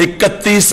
31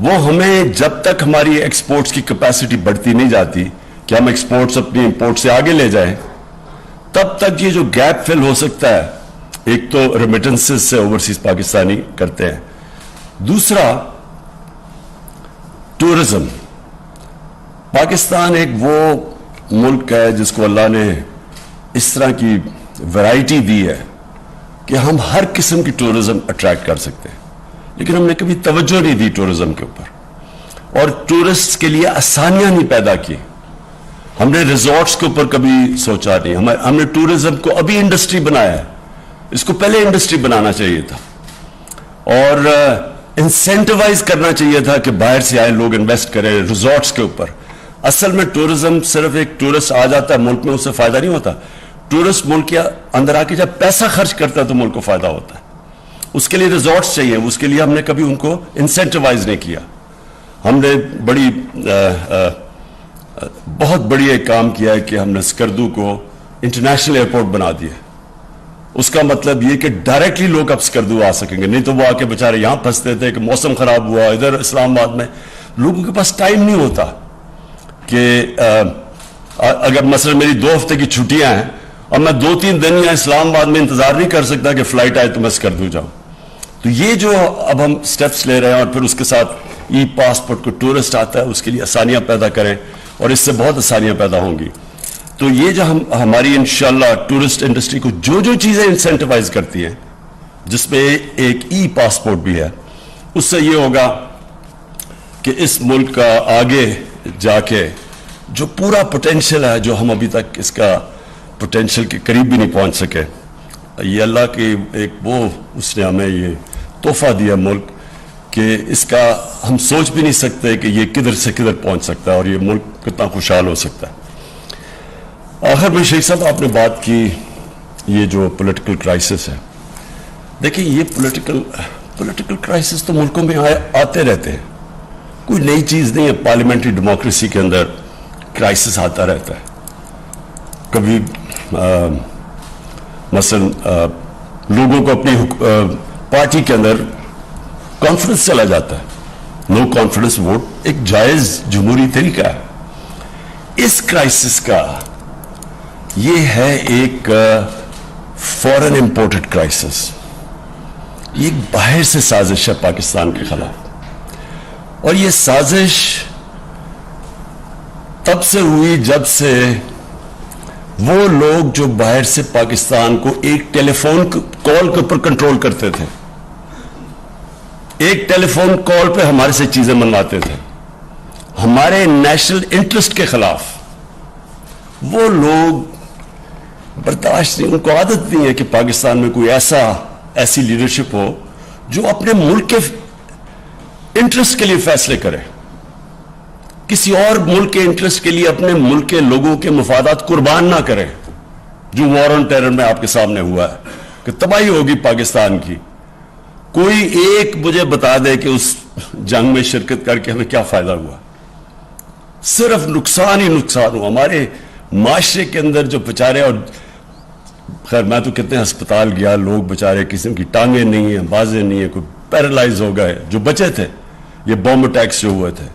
وہ ہمیں جب تک ہماری ایکسپورٹس کی کیپیسٹی بڑھتی نہیں جاتی کہ ہم ایکسپورٹس اپنی امپورٹ سے آگے لے جائیں، تب تک یہ جو گیپ فل ہو سکتا ہے، ایک تو ریمیٹنسز سے اوورسیز پاکستانی کرتے ہیں، دوسرا ٹورزم. پاکستان ایک وہ ملک ہے جس کو اللہ نے اس طرح کی ویرائٹی دی ہے کہ ہم ہر قسم کی ٹورزم اٹریکٹ کر سکتے ہیں، لیکن ہم نے کبھی توجہ نہیں دی ٹورزم کے اوپر، اور ٹورسٹ کے لیے آسانیاں نہیں پیدا کی. ہم نے ریزورٹس کے اوپر کبھی سوچا نہیں. ہم نے ٹورزم کو ابھی انڈسٹری بنایا ہے، اس کو پہلے انڈسٹری بنانا چاہیے تھا، اور انسینٹیوائز کرنا چاہیے تھا کہ باہر سے آئے لوگ انویسٹ کریں ریزورٹس کے اوپر. اصل میں ٹورزم صرف ایک ٹورسٹ آ جاتا ہے ملک میں، اس سے فائدہ نہیں ہوتا. ٹورسٹ ملک کے اندر آ کے جب پیسہ خرچ کرتا ہے تو ملک کو فائدہ ہوتا ہے. اس کے لیے ریزورٹس چاہیے، اس کے لیے ہم نے کبھی ان کو انسینٹیوائز نہیں کیا. ہم نے بہت بڑی ایک کام کیا ہے کہ ہم نے سکردو کو انٹرنیشنل ایئرپورٹ بنا دیا. اس کا مطلب یہ کہ ڈائریکٹلی لوگ اب سکردو آ سکیں گے، نہیں تو وہ آ کے بےچارے یہاں پھنستے تھے کہ موسم خراب ہوا ادھر اسلام آباد میں. لوگوں کے پاس ٹائم نہیں ہوتا کہ اگر مثلا میری 2 ہفتے کی چھٹیاں ہیں اور میں 2-3 دن یا اسلام آباد میں انتظار نہیں کر سکتا کہ فلائٹ آئے تو میں سکردو جاؤں. تو یہ جو اب ہم سٹیپس لے رہے ہیں، اور پھر اس کے ساتھ ای پاسپورٹ کو ٹورسٹ آتا ہے اس کے لیے آسانیاں پیدا کریں، اور اس سے بہت آسانیاں پیدا ہوں گی. تو یہ جو ہماری انشاءاللہ ٹورسٹ انڈسٹری کو جو چیزیں انسینٹیوائز کرتی ہیں، جس میں ایک ای پاسپورٹ بھی ہے، اس سے یہ ہوگا کہ اس ملک کا آگے جا کے جو پورا پوٹینشیل ہے، جو ہم ابھی تک اس کا پوٹینشیل کے قریب بھی نہیں پہنچ سکے، یہ اللہ کی ایک اس نے ہمیں یہ تحفہ دیا ملک کہ اس کا ہم سوچ بھی نہیں سکتے کہ یہ کدھر سے کدھر پہنچ سکتا ہے اور یہ ملک کتنا خوشحال ہو سکتا ہے. آخر میں شیخ صاحب آپ نے بات کی یہ جو پولیٹیکل کرائسس ہے. دیکھیں یہ پولیٹیکل کرائسس تو ملکوں میں آتے رہتے ہیں، کوئی نئی چیز نہیں ہے. پارلیمنٹری ڈیموکریسی کے اندر کرائسس آتا رہتا ہے. کبھی مثلا لوگوں کو اپنی پارٹی کے اندر کانفیڈنس چلا جاتا ہے. نو کانفیڈنس ووٹ ایک جائز جمہوری طریقہ ہے. اس کرائسس کا یہ ہے ایک فورن امپورٹڈ کرائسس. یہ ایک باہر سے سازش ہے پاکستان کے خلاف، اور یہ سازش تب سے ہوئی جب سے وہ لوگ جو باہر سے پاکستان کو ایک ٹیلی فون کال کے اوپر کنٹرول کرتے تھے، ایک ٹیلی فون کال پہ ہمارے سے چیزیں منگواتے تھے ہمارے نیشنل انٹرسٹ کے خلاف، وہ لوگ برداشت نہیں، ان کو عادت نہیں ہے کہ پاکستان میں کوئی ایسی لیڈرشپ ہو جو اپنے ملک کے انٹرسٹ کے لیے فیصلے کرے، کسی اور ملک کے انٹرسٹ کے لیے اپنے ملک کے لوگوں کے مفادات قربان نہ کرے. جو وار آن ٹیرر میں آپ کے سامنے ہوا ہے کہ تباہی ہوگی پاکستان کی، کوئی ایک مجھے بتا دے کہ اس جنگ میں شرکت کر کے ہمیں کیا فائدہ ہوا. صرف نقصان ہی نقصان ہوا ہمارے معاشرے کے اندر. جو بیچارے، اور خیر میں تو کتنے ہسپتال گیا، لوگ بیچارے کسی کی ٹانگیں نہیں ہیں، بازیں نہیں ہیں، کوئی پیرالائز ہو گئے جو بچے تھے. یہ بم اٹیکس جو ہوئے تھے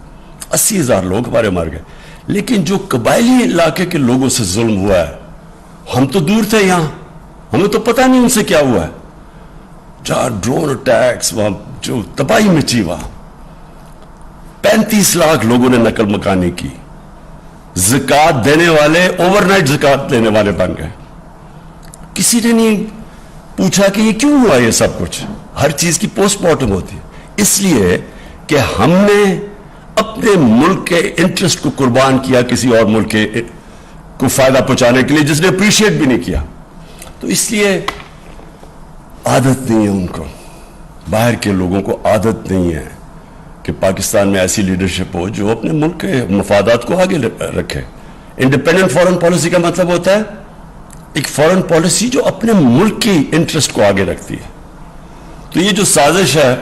80,000 لوگ ہمارے مر گئے. لیکن جو قبائلی علاقے کے لوگوں سے ظلم ہوا ہے، ہم تو دور تھے یہاں، ہمیں تو پتہ نہیں ان سے کیا ہوا ہے. جہاں ڈرون اٹیکس، وہاں جو تباہی مچی، وہاں 35 لاکھ لوگوں نے نقل مکانی کی. زکوٰۃ دینے والے اوور نائٹ زکوٰۃ دینے والے بن گئے. کسی نے نہیں پوچھا کہ یہ کیوں ہوا. یہ سب کچھ ہر چیز کی پوسٹ مارٹم ہوتی ہے، اس لیے کہ ہم نے اپنے ملک کے انٹرسٹ کو قربان کیا کسی اور ملک کے کو فائدہ پہنچانے کے لیے، جس نے اپریشیٹ بھی نہیں کیا. تو اس لیے عادت نہیں ہے ان کو، باہر کے لوگوں کو عادت نہیں ہے کہ پاکستان میں ایسی لیڈرشپ ہو جو اپنے ملک کے مفادات کو آگے رکھے. انڈیپینڈنٹ فورن پالیسی کا مطلب ہوتا ہے ایک فورن پالیسی جو اپنے ملک کی انٹرسٹ کو آگے رکھتی ہے. تو یہ جو سازش ہے،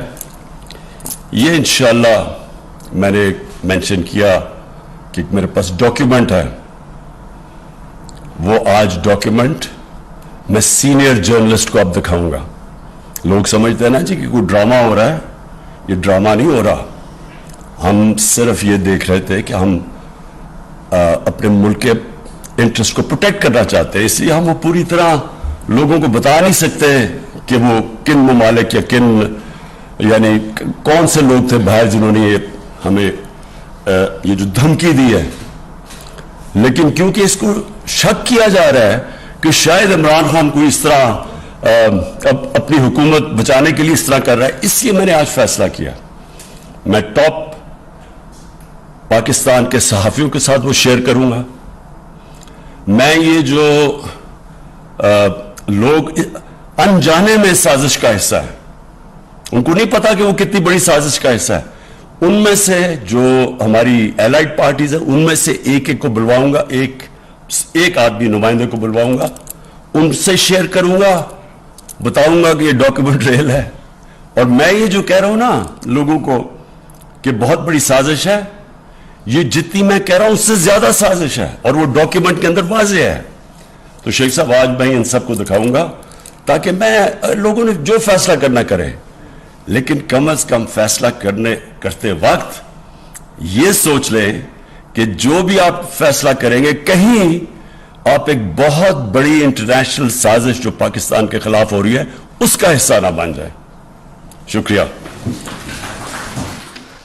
یہ انشاءاللہ میں نے مینشن کیا کہ میرے پاس ڈاکیومنٹ ہے. وہ آج ڈاکیومنٹ میں سینئر جرنلسٹ کو اب دکھاؤں گا. لوگ سمجھتے ہیں نا جی کہ کوئی ڈرامہ ہو رہا ہے، یہ ڈرامہ نہیں ہو رہا. ہم صرف یہ دیکھ رہے تھے کہ ہم اپنے ملک کے انٹرسٹ کو پروٹیکٹ کرنا چاہتے ہیں، اس لیے ہم وہ پوری طرح لوگوں کو بتا نہیں سکتے کہ وہ کن ممالک یا کن یعنی کون سے لوگ تھے باہر جنہوں نے ہمیں یہ جو دھمکی دی ہے. لیکن کیونکہ اس کو شک کیا جا رہا ہے کہ شاید عمران خان کو اس طرح اپنی حکومت بچانے کے لیے اس طرح کر رہا ہے، اس لیے میں نے آج فیصلہ کیا. میں ٹاپ پاکستان کے صحافیوں کے ساتھ وہ شیئر کروں گا. میں یہ جو لوگ انجانے میں سازش کا حصہ ہے، ان کو نہیں پتا کہ وہ کتنی بڑی سازش کا حصہ ہے، ان میں سے جو ہماری الائڈ پارٹیز ہیں ان میں سے ایک ایک کو بلواؤں گا، ایک آدمی نمائندے کو بلواؤں گا، ان سے شیئر کروں گا، بتاؤں گا کہ یہ ڈاکیومنٹ ریل ہے. اور میں یہ جو کہہ رہا ہوں نا لوگوں کو کہ بہت بڑی سازش ہے، یہ جتنی میں کہہ رہا ہوں اس سے زیادہ سازش ہے اور وہ ڈاکیومنٹ کے اندر واضح ہے. تو شیخ صاحب آج میں ان سب کو دکھاؤں گا تاکہ لوگوں نے جو فیصلہ کرنا کرے، لیکن کم از کم فیصلہ کرتے وقت یہ سوچ لیں کہ جو بھی آپ فیصلہ کریں گے کہیں آپ ایک بہت بڑی انٹرنیشنل سازش جو پاکستان کے خلاف ہو رہی ہے اس کا حصہ نہ بن جائے. شکریہ.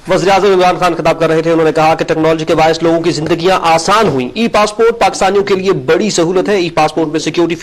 وزیراعظم عمران خان خطاب کر رہے تھے. انہوں نے کہا کہ ٹیکنالوجی کے باعث لوگوں کی زندگیاں آسان ہوئیں. ای پاسپورٹ پاکستانیوں کے لیے بڑی سہولت ہے. ای پاسپورٹ میں سیکیورٹی